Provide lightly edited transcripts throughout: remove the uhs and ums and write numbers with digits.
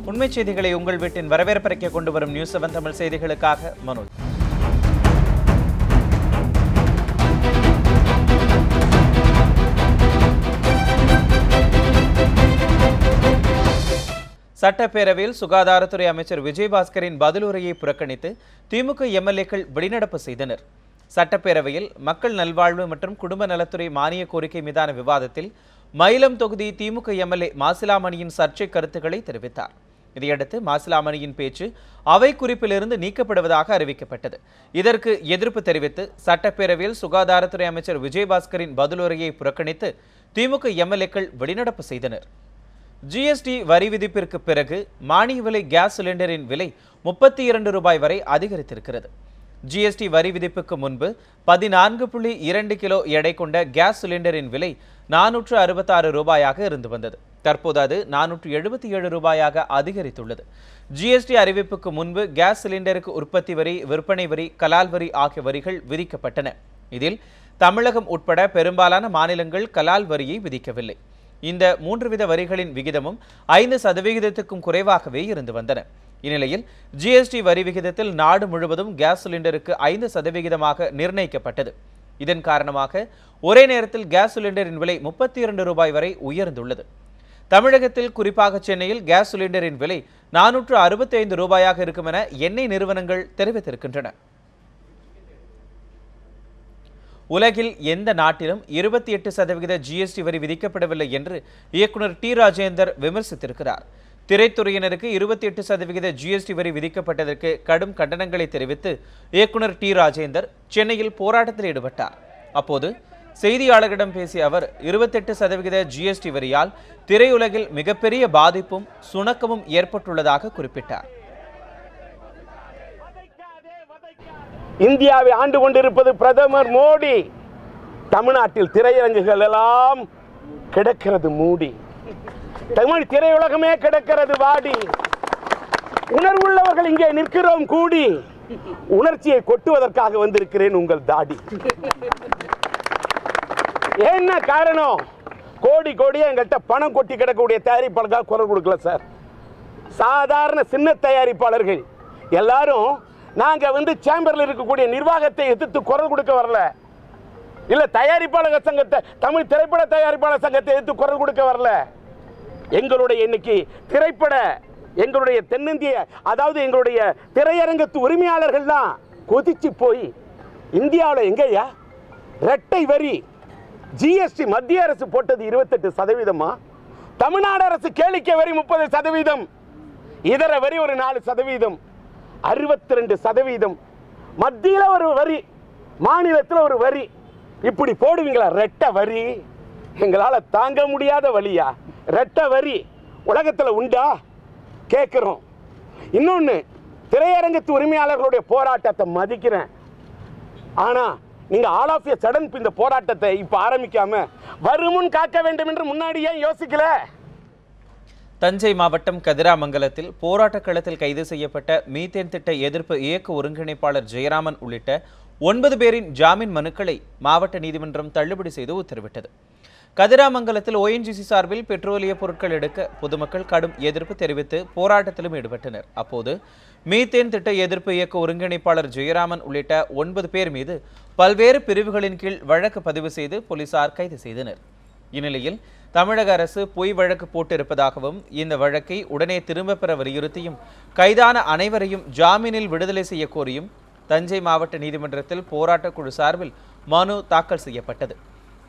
உண்மை செய்திகளை உங்கள் வீட்டின் வரவேற்பறைக்கு கொண்டு வரும் நியூஸ் 7 தமிழ் செய்திகளுக்காக மனோஜ். சட்டப்பேரவையில் சுகாதாரத்துறை அமைச்சர் விஜயபாஸ்கரின் பதிலுரையை புறக்கணித்து திமுக எம்எல்ஏக்கள் வெளிநடப்பு செய்தனர். சட்டப்பேரவையில் மக்கள் நல்வாழ்வு மற்றும் குடும்ப நலத்துறை மானிய கோரிக்கை மீதான விவாதத்தில் மயிலம் தொகுதி திமுக எம்எல்ஏ மாசிலாமணியின் சர்ச்சை கருத்துக்களை தெரிவித்தார். இதையடுத்து மாசிலாமணியின் பேச்சு அவை குறிப்பிலிருந்து நீக்கப்படுவதாக அறிவிக்கப்பட்டது. இதற்கு எதிர்ப்பு தெரிவித்து சட்டப்பேரவையில் சுகாதாரத்துறை அமைச்சர் விஜயபாஸ்கரின் பதிலுரையை புறக்கணித்து திமுக எம்எல்ஏக்கள் வெளிநடப்பு செய்தனர். ஜிஎஸ்டி வரி விதிப்பிற்கு பிறகு மானிய விலை கேஸ் சிலிண்டரின் விலை 32 ரூபாய் வரை அதிகரித்திருக்கிறது. ஜிஎஸ்டி வரி விதிப்புக்கு முன்பு 14.2 கிலோ எடை கொண்ட கேஸ் சிலிண்டரின் விலை 466 ரூபாயாக இருந்து வந்தது. தற்போது அது 477 ரூபாயாக அதிகரித்துள்ளது. ஜிஎஸ்டி அறிவிப்புக்கு முன்பு கேஸ் சிலிண்டருக்கு உற்பத்தி வரி, விற்பனை வரி, கலால் வரி ஆகிய வரிகள் விதிக்கப்பட்டன. இதில் தமிழகம் உட்பட பெரும்பாலான மாநிலங்கள் கலால் வரியை விதிக்கவில்லை. இந்த 3 வித வரிகளின் விகிதமும் 5% குறைவாகவே இருந்து வந்தன. இந்நிலையில் ஜிஎஸ்டி வரி விகிதத்தில் நாடு முழுவதும் கேஸ் சிலிண்டருக்கு 5% நிர்ணயிக்கப்பட்டது. இதன் காரணமாக ஒரே நேரத்தில் கேஸ் சிலிண்டரின் விலை 32 ரூபாய் வரை உயர்ந்துள்ளது. தமிழகத்தில் குறிப்பாக சென்னையில் கேஸ் சிலிண்டரின் விலை 465 ரூபாயாக இருக்கும் என எண்ணெய் நிறுவனங்கள் தெரிவித்திருக்கின்றன. உலகில் எந்த நாட்டிலும் 28% ஜிஎஸ்டி வரி விதிக்கப்படவில்லை என்று இயக்குனர் டி ராஜேந்தர் விமர்சித்திருக்கிறார். திரைத்துறையினருக்கு 28% ஜிஎஸ்டி வரி விதிக்கப்பட்டதற்கு கடும் கண்டனங்களை தெரிவித்து இயக்குனர் டி ராஜேந்தர் சென்னையில் போராட்டத்தில் ஈடுபட்டார். அப்போது செய்தியாளர்களிடம் பேசிய அவர் 28% ஜிஎஸ்டி வரியால் திரையுலகில் மிகப்பெரிய பாதிப்பும் சுணக்கமும் ஏற்பட்டுள்ளதாக குறிப்பிட்டார். இந்தியாவை ஆண்டு கொண்டிருப்பது பிரதமர் மோடி. தமிழ்நாட்டில் திரையரங்குகள் எல்லாம் கிடக்கிறது மூடி. தமிழ் திரையுலகமே கிடக்கிறது வாடி. உணர்வுள்ளவர்கள் இங்கே நிற்கிறோம் கூடி. உணர்ச்சியை கொட்டுவதற்காக வந்திருக்கிறேன் உங்கள் தாடி. என்ன காரணம்? கோடி கோடியா எங்கள்கிட்ட பணம் கொட்டி கிடக்கக்கூடிய தயாரிப்பாளர்கள் குரல் கொடுக்கல சார். சாதாரண சின்ன தயாரிப்பாளர்கள் எல்லாரும் நாங்க சேம்பர்ல இருக்கக்கூடிய நிர்வாகத்தை எதிர்த்து குரல் கொடுக்க வரல. இல்ல தயாரிப்பாளர் சங்கத்தை, தமிழ் திரைப்பட தயாரிப்பாளர் சங்கத்தை எதிர்த்து குரல் கொடுக்க வரல. எங்களுடைய இன்னைக்கு திரைப்பட, எங்களுடைய தென்னிந்திய, அதாவது எங்களுடைய திரையரங்கத்து உரிமையாளர்கள் தான் கொதிச்சு போய் இந்தியாவில் எங்கயா இரட்டை வரி ஜிஎஸ்டி மத்திய அரசு போட்டது 28%, தமிழ்நாடு அரசு கேளிக்கை வரி 30%, இதர வரி ஒரு 4%, 62%, மத்தியில் ஒரு வரி, மாநிலத்தில் ஒரு வரி, இப்படி போடுவீங்களா ரெட்டை வரி? எங்களால் தாங்க முடியாத வழியா? ரெட்டை வரி உலகத்தில் உண்டா கேட்குறோம். இன்னொன்று, திரையரங்கத்து உரிமையாளர்களுடைய போராட்டத்தை மதிக்கிறேன். ஆனால் நீங்கள் ஆல் ஆஃப் எ சடன் இந்த போராட்டத்தை இப்போ ஆரம்பிக்காம வருமுன் காக்க வேண்டும் என்று முன்னாடியே யோசிக்கல. தஞ்சை மாவட்டம் கதிராமங்கலத்தில் போராட்ட களத்தில் கைது செய்யப்பட்ட மீத்தேன் திட்ட எதிர்ப்பு இயக்க ஒருங்கிணைப்பாளர் ஜெயராமன் உள்ளிட்ட 9 பேரின் ஜாமீன் மனுக்களை மாவட்ட நீதிமன்றம் தள்ளுபடி செய்து உத்தரவிட்டது. கதிராமங்கலத்தில் ONGC சார்பில் பெட்ரோலிய பொருட்கள் எடுக்க பொதுமக்கள் கடும் எதிர்ப்பு தெரிவித்து போராட்டத்திலும் ஈடுபட்டனர். அப்போது மீத்தேன் திட்ட எதிர்ப்பு இயக்க ஒருங்கிணைப்பாளர் ஜெயராமன் உள்ளிட்ட 9 பேர் மீது பல்வேறு பிரிவுகளின் கீழ் வழக்கு பதிவு செய்து போலீசார் கைது செய்தனர். இந்நிலையில் தமிழக அரசு பொய் வழக்கு போட்டிருப்பதாகவும் இந்த வழக்கை உடனே திரும்பப் பெற வலியுறுத்தியும் கைதான அனைவரையும் ஜாமீனில் விடுதலை செய்ய கோரியும் தஞ்சை மாவட்ட நீதிமன்றத்தில் போராட்டக் குழு சார்பில் மனு தாக்கல் செய்யப்பட்டது.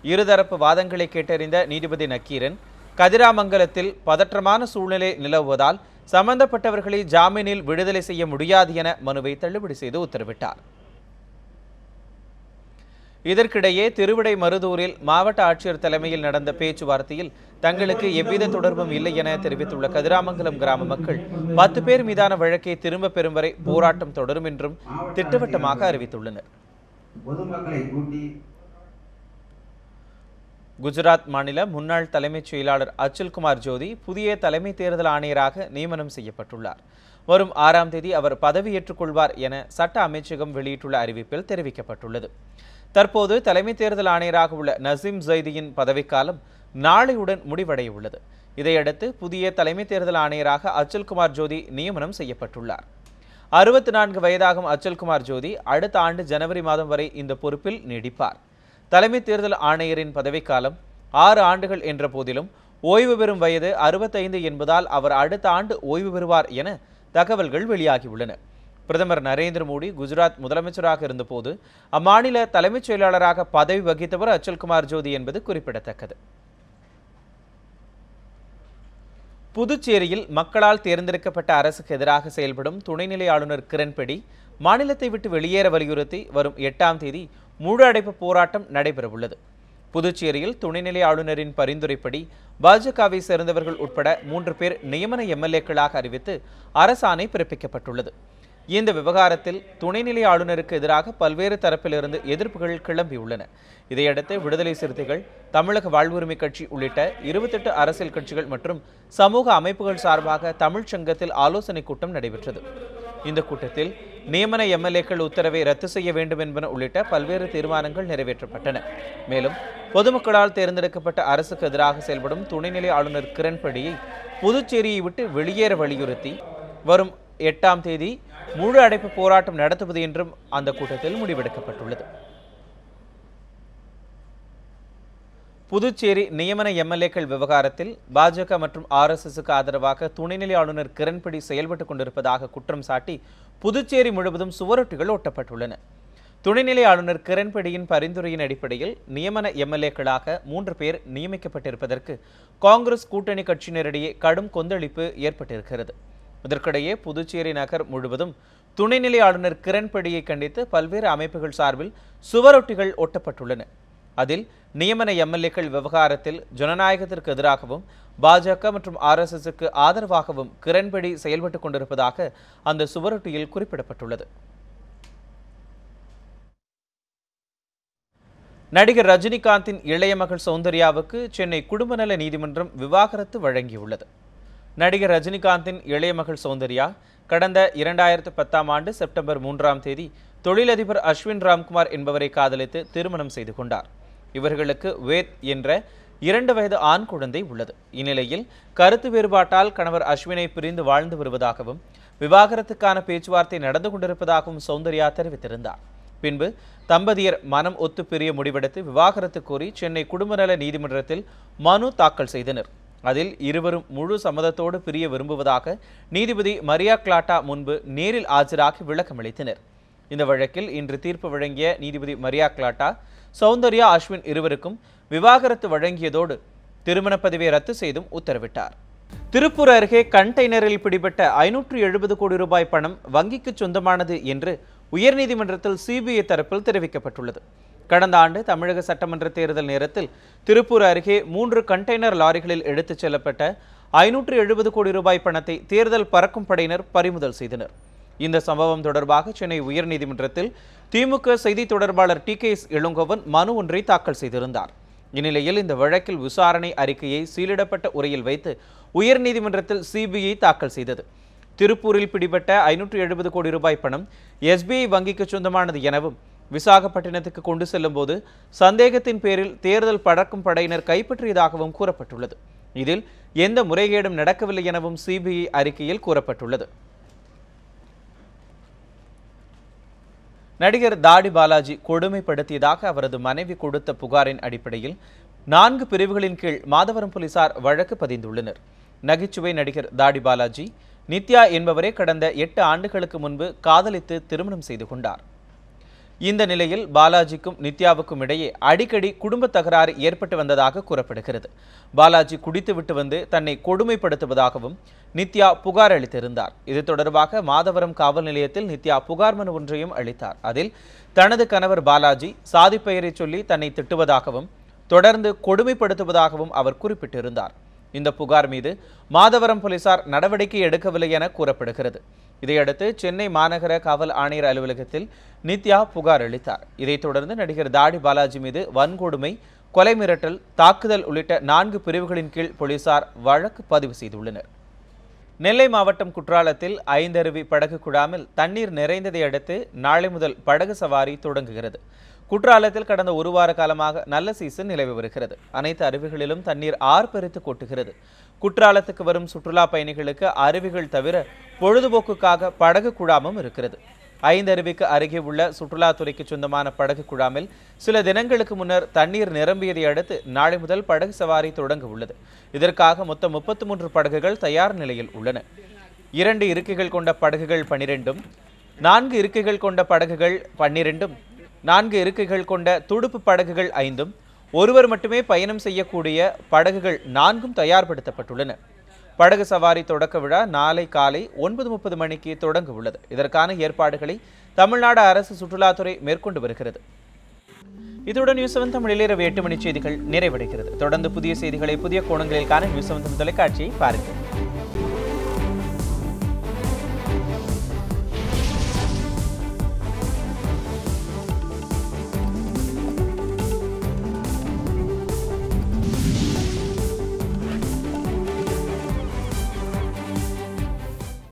இருதரப்பு வாதங்களை கேட்டறிந்த நீதிபதி நக்கீரன் கதிராமங்கலத்தில் பதற்றமான சூழ்நிலை நிலவுவதால் சம்பந்தப்பட்டவர்களை ஜாமீனில் விடுதலை செய்ய முடியாது என மனுவை தள்ளுபடி செய்து உத்தரவிட்டார். இதற்கிடையே திருவிடைமருதூரில் மாவட்ட ஆட்சியர் தலைமையில் நடந்த பேச்சுவார்த்தையில் தங்களுக்கு எவ்வித தொடர்பும் இல்லை என தெரிவித்துள்ள கதிராமங்கலம் கிராம மக்கள் 10 பேர் மீதான வழக்கை திரும்ப பெறும் வரை போராட்டம் தொடரும் என்றும் திட்டவட்டமாக அறிவித்துள்ளனர். குஜராத் மாநில முன்னாள் தலைமைச் செயலாளர் அச்சுல்குமார் ஜோதி புதிய தலைமை தேர்தல் ஆணையராக நியமனம் செய்யப்பட்டுள்ளார். வரும் 6ஆம் தேதி அவர் பதவியேற்றுக் கொள்வார் என சட்ட அமைச்சகம் வெளியிட்டுள்ள அறிவிப்பில் தெரிவிக்கப்பட்டுள்ளது. தற்போது தலைமை தேர்தல் ஆணையராக உள்ள நசீம் ஜைதியின் பதவிக்காலம் நாளையுடன் முடிவடைய உள்ளது. இதையடுத்து புதிய தலைமை தேர்தல் ஆணையராக அச்சல்குமார் ஜோதி நியமனம் செய்யப்பட்டுள்ளார். 64 வயதாகும் அச்சல்குமார் ஜோதி அடுத்த ஆண்டு ஜனவரி மாதம் வரை இந்த பொறுப்பில் நீடிப்பார். தலைமை தேர்தல் ஆணையரின் பதவிக்காலம் 6 ஆண்டுகள் என்ற போதிலும் ஓய்வு பெறும் வயது 65 என்பதால் அவர் அடுத்த ஆண்டு ஓய்வு பெறுவார் என தகவல்கள் வெளியாகியுள்ளன. பிரதமர் நரேந்திர மோடி குஜராத் முதலமைச்சராக இருந்தபோது அம்மாநில தலைமைச் செயலாளராக பதவி வகித்தவர் அச்சல்குமார் ஜோதி என்பது குறிப்பிடத்தக்கது. புதுச்சேரியில் மக்களால் தேர்ந்தெடுக்கப்பட்ட அரசுக்கு எதிராக செயல்படும் துணைநிலை ஆளுநர் கிரண்பேடி மாநிலத்தை விட்டு வெளியேற வலியுறுத்தி வரும் 8ஆம் தேதி முழு அடைப்பு போராட்டம் நடைபெறவுள்ளது. புதுச்சேரியில் துணைநிலை ஆளுநரின் பரிந்துரைப்படி பாஜகவை சேர்ந்தவர்கள் உட்பட 3 பேர் நியமன எம்எல்ஏக்களாக அறிவித்து அரசாணை பிறப்பிக்கப்பட்டுள்ளது. இந்த விவகாரத்தில் துணைநிலை ஆளுநருக்கு எதிராக பல்வேறு தரப்பிலிருந்து எதிர்ப்புகள் கிளம்பியுள்ளன. இதையடுத்து விடுதலை சிறுத்தைகள், தமிழக வாழ்வுரிமை கட்சி உள்ளிட்ட 28 அரசியல் கட்சிகள் மற்றும் சமூக அமைப்புகள் சார்பாக தமிழ்ச் சங்கத்தில் ஆலோசனை கூட்டம் நடைபெற்றது. இந்த கூட்டத்தில் நியமன எம்எல்ஏக்கள் உத்தரவை ரத்து செய்ய வேண்டும் என்பன உள்ளிட்ட பல்வேறு தீர்மானங்கள் நிறைவேற்றப்பட்டன. மேலும் பொதுமக்களால் தேர்ந்தெடுக்கப்பட்ட அரசுக்கு எதிராக செயல்படும் துணைநிலை ஆளுநர் கிரண்பேடியை புதுச்சேரியை விட்டு வெளியேற வலியுறுத்தி வரும் 8ஆம் தேதி முழு அடைப்பு போராட்டம் நடத்துவது என்றும் அந்த கூட்டத்தில் முடிவெடுக்கப்பட்டுள்ளது. புதுச்சேரி நியமன எம்எல்ஏக்கள் விவகாரத்தில் பாஜக மற்றும் RSSக்கு ஆதரவாக துணைநிலை ஆளுநர் கிரண்பேடி செயல்பட்டுக் கொண்டிருப்பதாக குற்றம் சாட்டி புதுச்சேரி முழுவதும் சுவரொட்டிகள் ஒட்டப்பட்டுள்ளன. துணைநிலை ஆளுநர் கிரண்பேடியின் பரிந்துரையின் அடிப்படையில் நியமன எம்எல்ஏக்களாக 3 பேர் நியமிக்கப்பட்டிருப்பதற்கு காங்கிரஸ் கூட்டணி கட்சியினரிடையே கடும் கொந்தளிப்பு ஏற்பட்டிருக்கிறது. இதற்கிடையே புதுச்சேரி நகர் முழுவதும் துணைநிலை ஆளுநர் கிரண்பேடியை கண்டித்து பல்வேறு அமைப்புகள் சார்பில் சுவரொட்டிகள் ஒட்டப்பட்டுள்ளன. அதில் நியமன எம்எல்ஏக்கள் விவகாரத்தில் ஜனநாயகத்திற்கு எதிராகவும் பாஜக மற்றும் RSSக்கு ஆதரவாகவும் கிரண்பேடி செயல்பட்டுக் கொண்டிருப்பதாக அந்த சுவரொட்டியில் குறிப்பிடப்பட்டுள்ளது. நடிகர் ரஜினிகாந்தின் இளைய மகள் சௌந்தர்யாவுக்கு சென்னை குடும்ப நல நீதிமன்றம் விவாகரத்து வழங்கியுள்ளது. நடிகர் ரஜினிகாந்தின் இளைய மகள் சௌந்தர்யா கடந்த 2010ஆம் ஆண்டு செப்டம்பர் 3ஆம் தேதி தொழிலதிபர் அஸ்வின் ராம்குமார் என்பவரை காதலித்து திருமணம் செய்து கொண்டார். இவர்களுக்கு வேத் என்ற 2 வயது ஆண் குழந்தை உள்ளது. இந்நிலையில் கருத்து வேறுபாட்டால் கணவர் அஸ்வினை பிரிந்து வாழ்ந்து வருவதாகவும் விவாகரத்துக்கான பேச்சுவார்த்தை நடந்து கொண்டிருப்பதாகவும் சௌந்தர்யா தெரிவித்திருந்தார். பின்பு தம்பதியர் மனம் ஒத்து பிரிய முடிவெடுத்து விவாகரத்து கோரி சென்னை குடும்ப நல நீதிமன்றத்தில் மனு தாக்கல் செய்தனர். அதில் இருவரும் முழு சம்மதத்தோடு பிரிய விரும்புவதாக நீதிபதி மரியா கிளாட்டா முன்பு நேரில் ஆஜராகி விளக்கமளித்தனர். இந்த வழக்கில் இன்று தீர்ப்பு வழங்கிய நீதிபதி மரியா கிளாட்டா சௌந்தர்யா, அஸ்வின் இருவருக்கும் விவாகரத்து வழங்கியதோடு திருமண பதிவை ரத்து செய்தும் உத்தரவிட்டார். திருப்பூர் அருகே கண்டெய்னரில் பிடிபட்ட 570 கோடி ரூபாய் பணம் வங்கிக்கு சொந்தமானது என்று உயர்நீதிமன்றத்தில் சிபிஐ தரப்பில் தெரிவிக்கப்பட்டுள்ளது. கடந்த ஆண்டு தமிழக சட்டமன்ற தேர்தல் நேரத்தில் திருப்பூர் அருகே 3 கண்டெய்னர் லாரிகளில் எடுத்துச் செல்லப்பட்ட 570 கோடி ரூபாய் பணத்தை தேர்தல் பறக்கும் படையினர் பறிமுதல் செய்தனர். இந்த சம்பவம் தொடர்பாக சென்னை உயர்நீதிமன்றத்தில் திமுக செய்தி தொடர்பாளர் TKS இளங்கோவன் மனு ஒன்றை தாக்கல் செய்திருந்தார். இந்நிலையில் இந்த வழக்கில் விசாரணை அறிக்கையை சீலிடப்பட்ட உரையில் வைத்து உயர்நீதிமன்றத்தில் சிபிஐ தாக்கல் செய்தது. திருப்பூரில் பிடிபட்ட 570 கோடி ரூபாய் பணம் SBI வங்கிக்கு சொந்தமானது எனவும் விசாகப்பட்டினத்துக்கு கொண்டு செல்லும் போது சந்தேகத்தின் பேரில் தேர்தல் பறக்கும் படையினர் கைப்பற்றியதாகவும் கூறப்பட்டுள்ளது. இதில் எந்த முறைகேடும் நடக்கவில்லை எனவும் சிபிஐ அறிக்கையில் கூறப்பட்டுள்ளது. நடிகர் தாடி பாலாஜி கொடுமைப்படுத்தியதாக அவரது மனைவி கொடுத்த புகாரின் அடிப்படையில் 4 பிரிவுகளின் கீழ் மாதவரம் போலீசார் வழக்கு பதிந்துள்ளனர். நகைச்சுவை நடிகர் தாடி பாலாஜி நித்யா என்பவரை கடந்த 8 ஆண்டுகளுக்கு முன்பு காதலித்து திருமணம் செய்து கொண்டார். இந்த நிலையில் பாலாஜிக்கும் நித்யாவுக்கும் இடையே அடிக்கடி குடும்ப தகராறு ஏற்பட்டு வந்ததாக கூறப்படுகிறது. பாலாஜி குடித்துவிட்டு வந்து தன்னை கொடுமைப்படுத்துவதாகவும் நித்யா புகார் அளித்திருந்தார். இது தொடர்பாக மாதவரம் காவல் நிலையத்தில் நித்யா புகார் மனு ஒன்றையும் அளித்தார். அதில் தனது கணவர் பாலாஜி சாதி பெயரை சொல்லி தன்னை திட்டுவதாகவும் தொடர்ந்து கொடுமைப்படுத்துவதாகவும் அவர் குறிப்பிட்டிருந்தார். இந்த புகார் மீது மாதவரம் போலீசார் நடவடிக்கை எடுக்கவில்லை என கூறப்படுகிறது. இதையடுத்து சென்னை மாநகர காவல் ஆணையர் அலுவலகத்தில் நித்யா புகார் அளித்தார். இதைத் தொடர்ந்து நடிகர் தாடி பாலாஜி மீது வன்கொடுமை, கொலை மிரட்டல், தாக்குதல் உள்ளிட்ட 4 பிரிவுகளின் கீழ் போலீசார் வழக்கு பதிவு செய்துள்ளனர். நெல்லை மாவட்டம் குற்றாலத்தில் ஐந்தருவி படகு குழாமில் தண்ணீர் நிறைந்ததை அடுத்து நாளை முதல் படகு சவாரி தொடங்குகிறது. குற்றாலத்தில் கடந்த 1 வார காலமாக நல்ல சீசன் நிலவி வருகிறது. அனைத்து அருவிகளிலும் தண்ணீர் ஆர்ப்பரித்து கொட்டுகிறது. குற்றாலத்துக்கு வரும் சுற்றுலா பயணிகளுக்கு அருவிகள் தவிர பொழுதுபோக்குக்காக படகு குழாமும் இருக்கிறது. 5 அருவிக்கு அருகே உள்ள சுற்றுலாத்துறைக்கு சொந்தமான படகு குழாமில் சில தினங்களுக்கு முன்னர் தண்ணீர் நிரம்பியதை அடுத்து நாளை முதல் படகு சவாரி தொடங்க உள்ளது. இதற்காக மொத்தம் 33 படகுகள் தயார் நிலையில் உள்ளன. 2 இருக்கைகள் கொண்ட படகுகள் 12, 4 இருக்கைகள் கொண்ட படகுகள் 12, 4 இருக்கைகள் கொண்ட துடுப்பு படகுகள் 5, ஒருவர் மட்டுமே பயணம் செய்யக்கூடிய படகுகள் 4 தயார்படுத்தப்பட்டுள்ளன. படகு சவாரி தொடக்க விழா நாளை காலை 9:30 மணிக்கு தொடங்க உள்ளது. இதற்கான ஏற்பாடுகளை தமிழ்நாடு அரசு சுற்றுலாத்துறை மேற்கொண்டு வருகிறது. இதுடன் நியூஸ் 7 தமிழில் இரவு 8 மணி செய்திகள் நிறைவடைகிறது. தொடர்ந்து புதிய செய்திகளை புதிய கோணங்களில் காண நியூஸ் 7 தொலைக்காட்சியை பாருங்கள்.